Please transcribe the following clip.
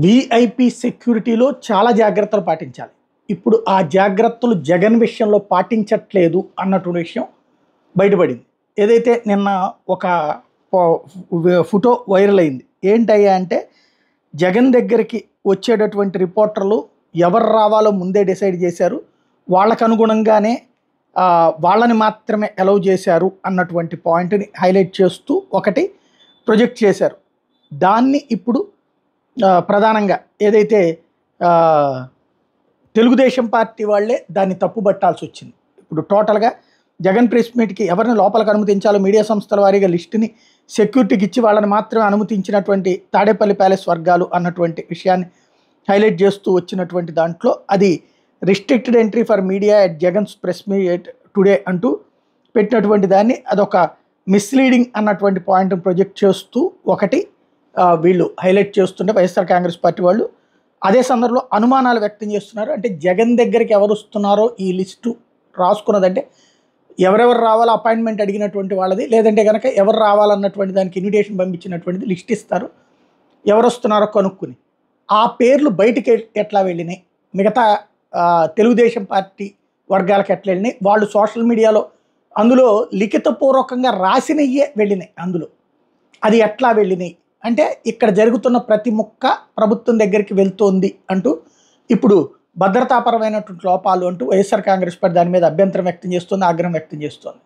VIP సెక్యూరిటీలో చాలా జాగ్రత్తలు పాటించాలి. ఇప్పుడు ఆ జాగ్రత్తలు జగన్ విషయంలో పాటించట్లేదు అన్నటువంటి విషయం బయటపడింది. ఏదైతే నిన్న ఒక ఫోటో వైరల్ అయింది. ఏంటయ్యా అంటే, జగన్ దగ్గరికి వచ్చేటటువంటి రిపోర్టర్లు ఎవరు రావాలో ముందే డిసైడ్ చేశారు. వాళ్ళకు అనుగుణంగానే వాళ్ళని మాత్రమే అలౌ చేశారు అన్నటువంటి పాయింట్ని హైలైట్ చేస్తూ ఒకటి ప్రొజెక్ట్ చేశారు. దాన్ని ఇప్పుడు ప్రధానంగా ఏదైతే తెలుగుదేశం పార్టీ వాళ్ళే దాన్ని తప్పుబట్టాల్సి వచ్చింది. ఇప్పుడు టోటల్గా జగన్ ప్రెస్ మీట్కి ఎవరిని లోపలికి అనుమతించాలో మీడియా సంస్థల వారీగా లిస్టుని సెక్యూరిటీకి ఇచ్చి వాళ్ళని మాత్రమే అనుమతించినటువంటి తాడేపల్లి ప్యాలెస్ వర్గాలు అన్నటువంటి విషయాన్ని హైలైట్ చేస్తూ వచ్చినటువంటి దాంట్లో అది restricted entry for media at Jagan's press meet today అంటూ పెట్టినటువంటి దాన్ని అదొక మిస్లీడింగ్ అన్నటువంటి పాయింట్ని ప్రొజెక్ట్ చేస్తూ ఒకటి వీళ్ళు హైలైట్ చేస్తుంటే వైఎస్ఆర్ కాంగ్రెస్ పార్టీ వాళ్ళు అదే సందర్భంలో అనుమానాలు వ్యక్తం చేస్తున్నారు. అంటే జగన్ దగ్గరికి ఎవరు వస్తున్నారో ఈ లిస్టు రాసుకున్నదంటే ఎవరెవరు రావాలో అపాయింట్మెంట్ అడిగినటువంటి వాళ్ళది, లేదంటే కనుక ఎవరు రావాలన్నటువంటి దానికి ఇన్విటేషన్ పంపించినటువంటిది లిస్ట్ ఇస్తారు. ఎవరు వస్తున్నారో కనుక్కుని ఆ పేర్లు బయటికి ఎట్లా వెళ్ళినాయి, మిగతా తెలుగుదేశం పార్టీ వర్గాలకు ఎట్లా వెళ్ళినాయి, వాళ్ళు సోషల్ మీడియాలో అందులో లిఖితపూర్వకంగా రాసినయ్యే వెళ్ళినాయి. అందులో అది ఎట్లా వెళ్ళినాయి అంటే, ఇక్కడ జరుగుతున్న ప్రతి ముక్క ప్రభుత్వం దగ్గరికి వెళ్తోంది అంటూ ఇప్పుడు భద్రతాపరమైనటువంటి లోపాలు అంటూ వైఎస్ఆర్ కాంగ్రెస్ పార్టీ దాని మీద అభ్యంతరం వ్యక్తం చేస్తుంది, ఆగ్రహం వ్యక్తం చేస్తుంది.